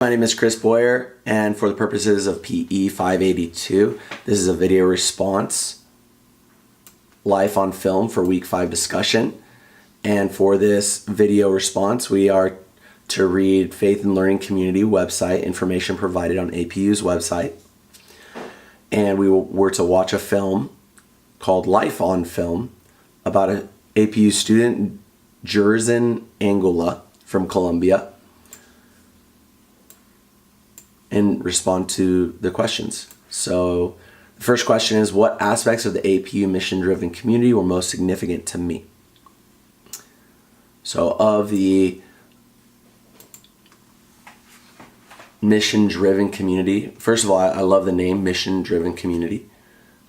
My name is Chris Boyer, and for the purposes of PE 582, this is a video response, life on film for week 5 discussion. And for this video response, we are to read Faith and Learning Community website, information provided on APU's website. And we were to watch a film called Life on Film about an APU student, Jerzen Angula from Colombia, and respond to the questions. So the first question is, what aspects of the APU mission-driven community were most significant to me? So of the mission-driven community, first of all, I love the name mission-driven community.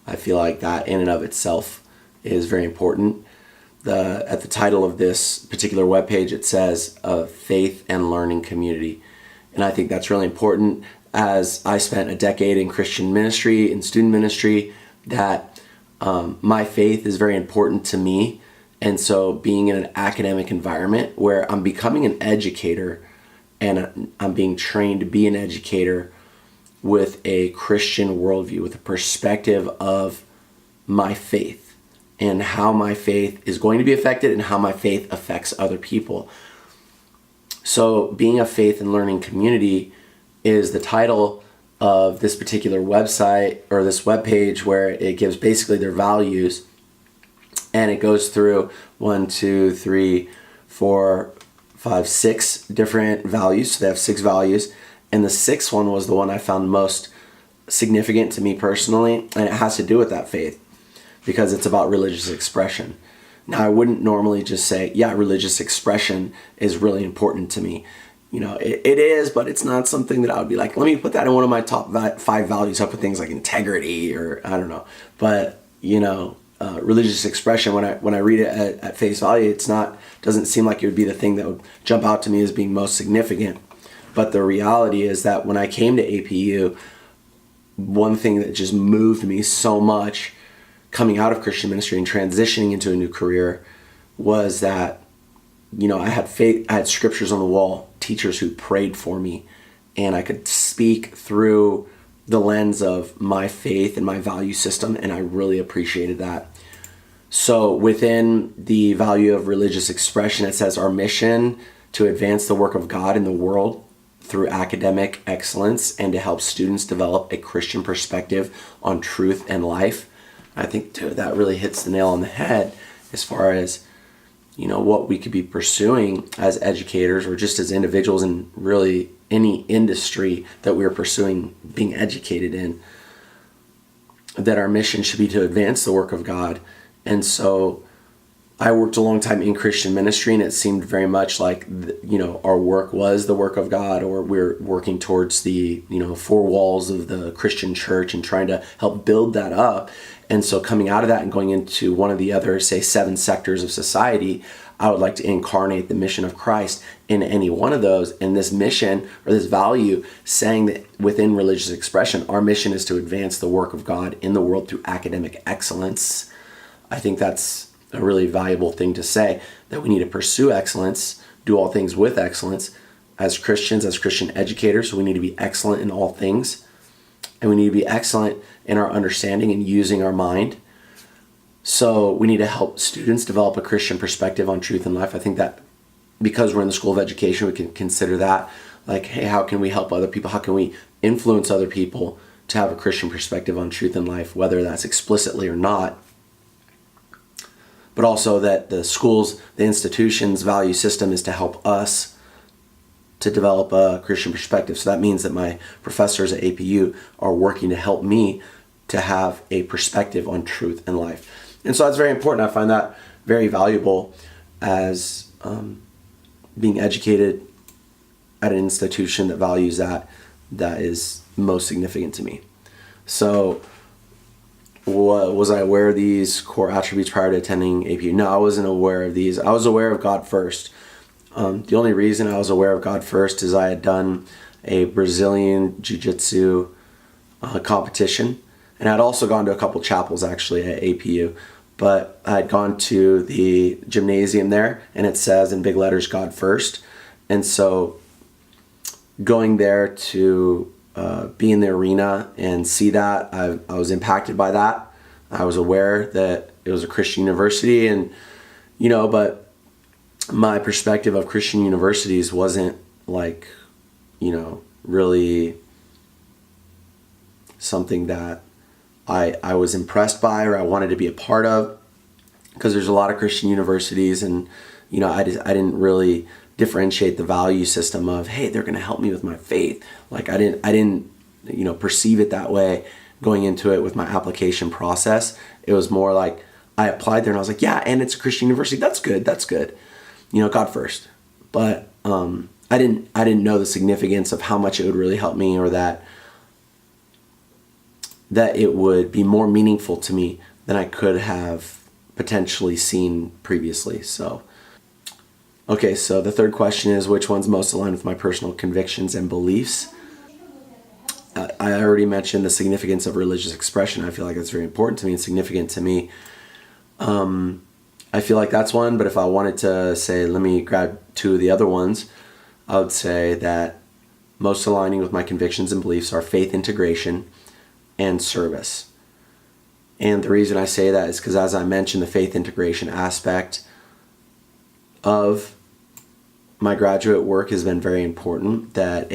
I feel like that in and of itself is very important. At the title of this particular webpage, it says Faith and Learning Community. And I think that's really important, as I spent a decade in Christian ministry and student ministry, that my faith is very important to me. And so being in an academic environment where I'm becoming an educator and I'm being trained to be an educator with a Christian worldview, with a perspective of my faith and how my faith is going to be affected and how my faith affects other people. So being a faith and learning community is the title of this particular website, or this webpage, where it gives basically their values, and it goes through 6 different values. So they have 6 values, and the 6th one was the one I found most significant to me personally, and it has to do with that faith because it's about religious expression. Now, I wouldn't normally just say, yeah, religious expression is really important to me. You know, it is, but it's not something that I would be like, let me put that in one of my top 5 values. I put things like integrity, or I don't know. But, you know, religious expression, when I read it at face value, doesn't seem like it would be the thing that would jump out to me as being most significant. But the reality is that when I came to APU, one thing that just moved me so much coming out of Christian ministry and transitioning into a new career was that, you know, I had faith, I had scriptures on the wall, teachers who prayed for me, and I could speak through the lens of my faith and my value system, and I really appreciated that. So within the value of religious expression, it says our mission to advance the work of God in the world through academic excellence and to help students develop a Christian perspective on truth and life. I think, dude, that really hits the nail on the head as far as, you know, what we could be pursuing as educators or just as individuals in really any industry that we are pursuing being educated in, that our mission should be to advance the work of God. And so I worked a long time in Christian ministry, and it seemed very much like, you know, our work was the work of God, or we're working towards the, you know, 4 walls of the Christian church and trying to help build that up. And so coming out of that and going into one of the other, say, 7 sectors of society, I would like to incarnate the mission of Christ in any one of those. And this mission, or this value, saying that within religious expression, our mission is to advance the work of God in the world through academic excellence. I think that's a really valuable thing to say, that we need to pursue excellence, do all things with excellence. As Christians, as Christian educators, we need to be excellent in all things. And we need to be excellent in our understanding and using our mind. So we need to help students develop a Christian perspective on truth and life. I think that because we're in the School of Education, we can consider that like, hey, how can we help other people? How can we influence other people to have a Christian perspective on truth and life, whether that's explicitly or not? But also that the schools, the institution's value system is to help us to develop a Christian perspective. So that means that my professors at APU are working to help me to have a perspective on truth and life. And so that's very important. I find that very valuable as being educated at an institution that values that is most significant to me. So was I aware of these core attributes prior to attending APU? No, I wasn't aware of these. I was aware of God first. The only reason I was aware of God first is I had done a Brazilian Jiu-Jitsu competition, and I'd also gone to a couple chapels actually at APU, but I'd gone to the gymnasium there, and it says in big letters, God first. And so going there to be in the arena and see that, I was impacted by that. I was aware that it was a Christian university, and but my perspective of Christian universities wasn't like, really something that I was impressed by or I wanted to be a part of, because there's a lot of Christian universities, and I didn't really differentiate the value system of, hey, they're going to help me with my faith. Like I didn't perceive it that way going into it with my application process. It was more like I applied there and I was like, yeah, and it's a Christian university. That's good. God first. But I didn't know the significance of how much it would really help me, or that it would be more meaningful to me than I could have potentially seen previously. So the third question is, which one's most aligned with my personal convictions and beliefs? I already mentioned the significance of religious expression. I feel like that's very important to me and significant to me. I feel like that's one, but if I wanted to say, let me grab two of the other ones, I would say that most aligning with my convictions and beliefs are faith integration and service. And the reason I say that is because, as I mentioned, the faith integration aspect of my graduate work has been very important. That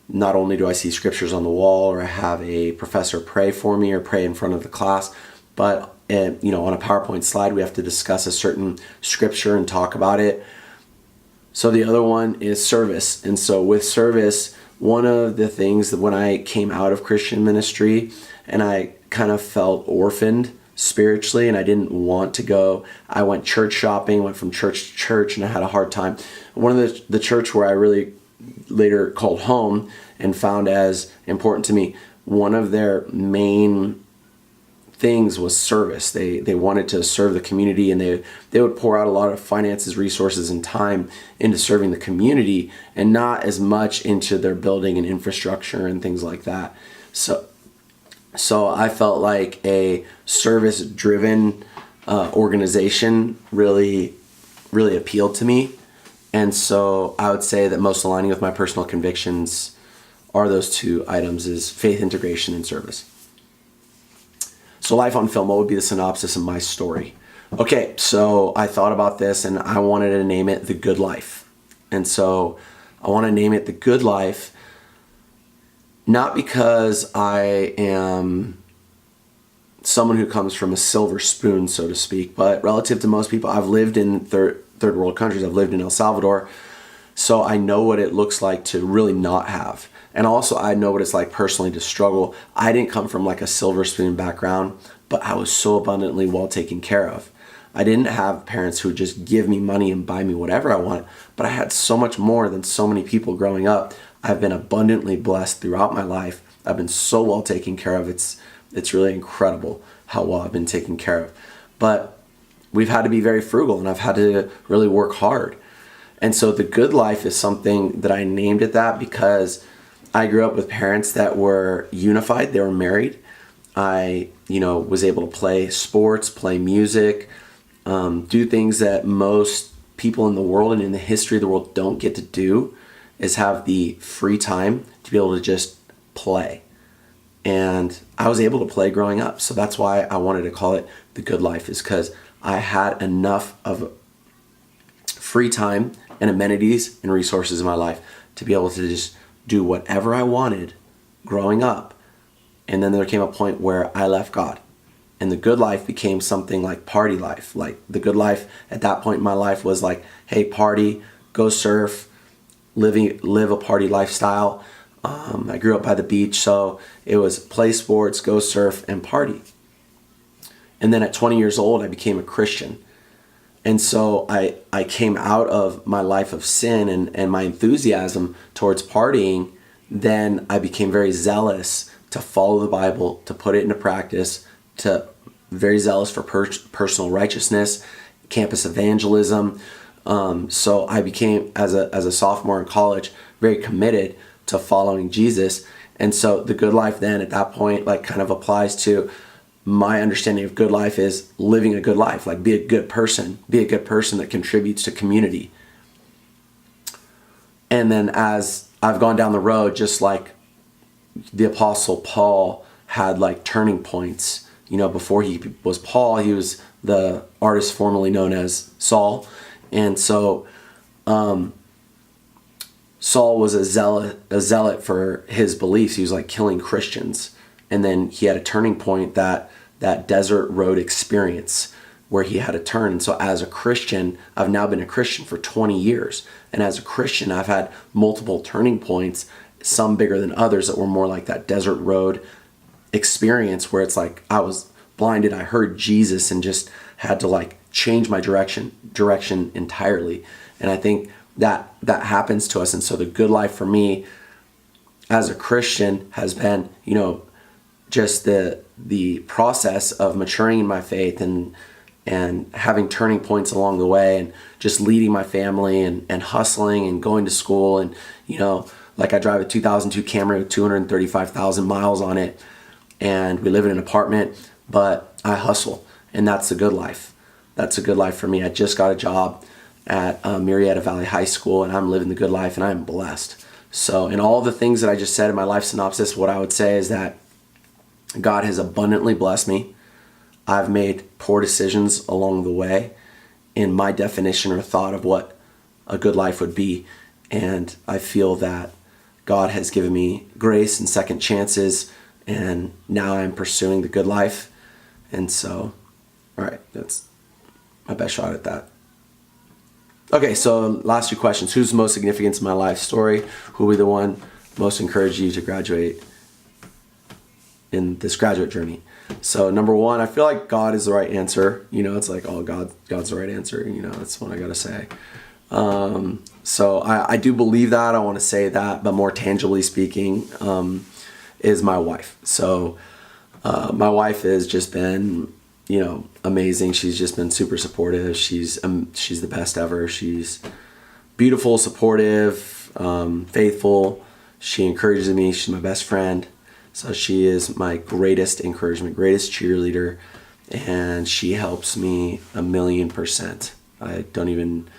not only do I see scriptures on the wall, or I have a professor pray for me or pray in front of the class, but on a PowerPoint slide we have to discuss a certain scripture and talk about it. So the other one is service. And so with service, one of the things that when I came out of Christian ministry and I kind of felt orphaned spiritually and I didn't want to go, I went church shopping, went from church to church, and I had a hard time. One of the church where I really later called home and found as important to me, one of their main things was service. They wanted to serve the community, and they would pour out a lot of finances, resources, and time into serving the community, and not as much into their building and infrastructure and things like that. So I felt like a service-driven organization really appealed to me. And so I would say that most aligning with my personal convictions are those two items, is faith integration and service. So life on film, what would be the synopsis of my story? Okay, so I thought about this and I wanted to name it The Good Life. And so I want to name it The Good Life, not because I am someone who comes from a silver spoon, so to speak, but relative to most people, I've lived in third world countries. I've lived in El Salvador, so I know what it looks like to really not have. And also I know what it's like personally to struggle. I didn't come from like a silver spoon background, but I was so abundantly well taken care of. I didn't have parents who would just give me money and buy me whatever I want, but I had so much more than so many people growing up. I've been abundantly blessed throughout my life. I've been so well taken care of. It's really incredible how well I've been taken care of. But we've had to be very frugal, and I've had to really work hard. And so The Good Life is something that I named it that because I grew up with parents that were unified. They were married. I, was able to play sports, play music, do things that most people in the world and in the history of the world don't get to do, is have the free time to be able to just play. And I was able to play growing up. So that's why I wanted to call it The Good Life, is because I had enough of free time and amenities and resources in my life to be able to just do whatever I wanted growing up. And then there came a point where I left God, and the good life became something like party life. Like the good life at that point in my life was like, hey, party, go surf, live a party lifestyle. I grew up by the beach, so it was play sports, go surf, and party. And then at 20 years old, I became a Christian. And so I came out of my life of sin and my enthusiasm towards partying. Then I became very zealous to follow the Bible, to put it into practice, to very zealous for personal righteousness, campus evangelism. So I became, as a sophomore in college, very committed to following Jesus. And so the good life then at that point like kind of applies to my understanding of good life is living a good life, like be a good person that contributes to community. And then as I've gone down the road just like the Apostle Paul had like turning points. Before he was Paul, he was the artist formerly known as Saul. And so Saul was a zealot for his beliefs. He was like killing Christians. And then he had a turning point, that desert road experience where he had a turn. And so as a Christian, I've now been a Christian for 20 years. And as a Christian, I've had multiple turning points, some bigger than others, that were more like that desert road experience where it's like I was blinded, I heard Jesus and just had to like change my direction entirely. And I think that happens to us. And so the good life for me as a Christian has been, just the process of maturing in my faith and having turning points along the way, and just leading my family and hustling and going to school. And, like I drive a 2002 Camry with 235,000 miles on it, and we live in an apartment, but I hustle, and that's the good life. That's a good life for me. I just got a job at Murrieta Valley High School, and I'm living the good life, and I'm blessed. So in all the things that I just said in my life synopsis, what I would say is that God has abundantly blessed me. I've made poor decisions along the way in my definition or thought of what a good life would be. And I feel that God has given me grace and second chances, and now I'm pursuing the good life. And so, all right, that's my best shot at that. Okay, so last two questions. Who's the most significant in my life story? Who will be the one most encourage you to graduate in this graduate journey? So number one, I feel like God is the right answer. It's like, oh, God's the right answer. That's what I gotta say. So I do believe that. I want to say that, but more tangibly speaking, is my wife. So my wife has just been, amazing. She's just been super supportive. She's the best ever. She's beautiful, supportive, faithful. She encourages me. She's my best friend. So she is my greatest encouragement, greatest cheerleader, and she helps me 1,000,000%. I don't even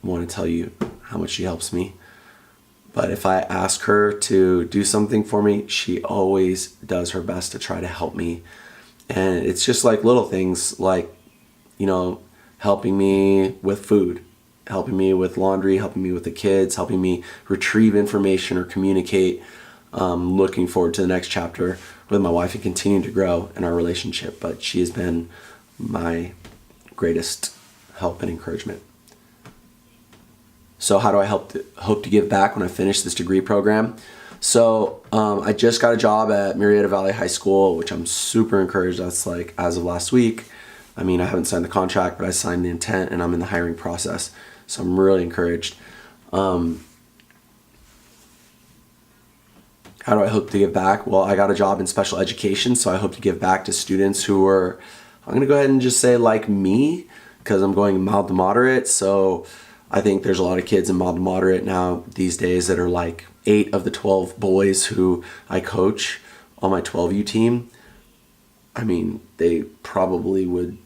want to tell you how much she helps me. But if I ask her to do something for me, she always does her best to try to help me. And it's just like little things like, helping me with food, helping me with laundry, helping me with the kids, helping me retrieve information or communicate. Looking forward to the next chapter with my wife and continuing to grow in our relationship. But she has been my greatest help and encouragement. So how do I hope to give back when I finish this degree program? So I just got a job at Murrieta Valley High School, which I'm super encouraged. That's like as of last week. I mean, I haven't signed the contract, but I signed the intent and I'm in the hiring process. So I'm really encouraged. How do I hope to give back? Well, I got a job in special education, so I hope to give back to students who are, I'm going to go ahead and just say like me, because I'm going mild to moderate. So I think there's a lot of kids in mild to moderate now these days that are like 8 of the 12 boys who I coach on my 12U team. I mean, they probably would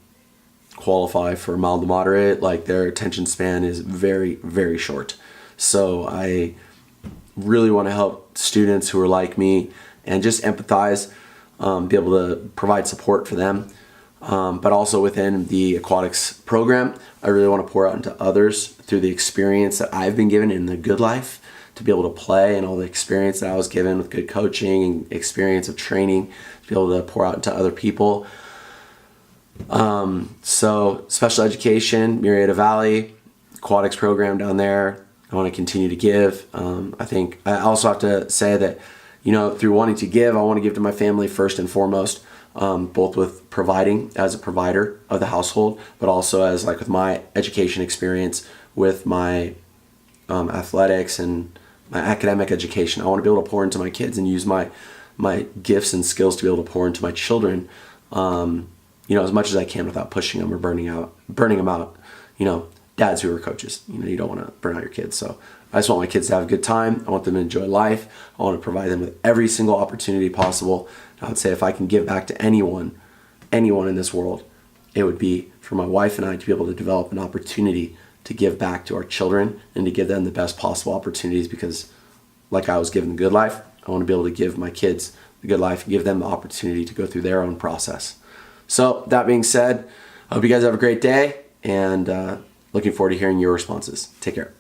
qualify for mild to moderate. Like their attention span is very, very short. So I really want to help students who are like me and just empathize, be able to provide support for them. But also within the aquatics program, I really want to pour out into others through the experience that I've been given in the good life, to be able to play and all the experience that I was given with good coaching and experience of training, to be able to pour out into other people. So special education, Murrieta Valley, aquatics program down there, I want to continue to give. I think I also have to say that, through wanting to give, I want to give to my family first and foremost, both with providing as a provider of the household, but also as like with my education experience with my athletics and my academic education. I want to be able to pour into my kids and use my gifts and skills to be able to pour into my children, as much as I can without pushing them or burning them out. Dads who are coaches, you don't want to burn out your kids. So I just want my kids to have a good time. I want them to enjoy life. I want to provide them with every single opportunity possible. And I would say if I can give back to anyone in this world, it would be for my wife and I to be able to develop an opportunity to give back to our children and to give them the best possible opportunities, because like I was given the good life, I want to be able to give my kids the good life and give them the opportunity to go through their own process. So that being said, I hope you guys have a great day, and looking forward to hearing your responses. Take care.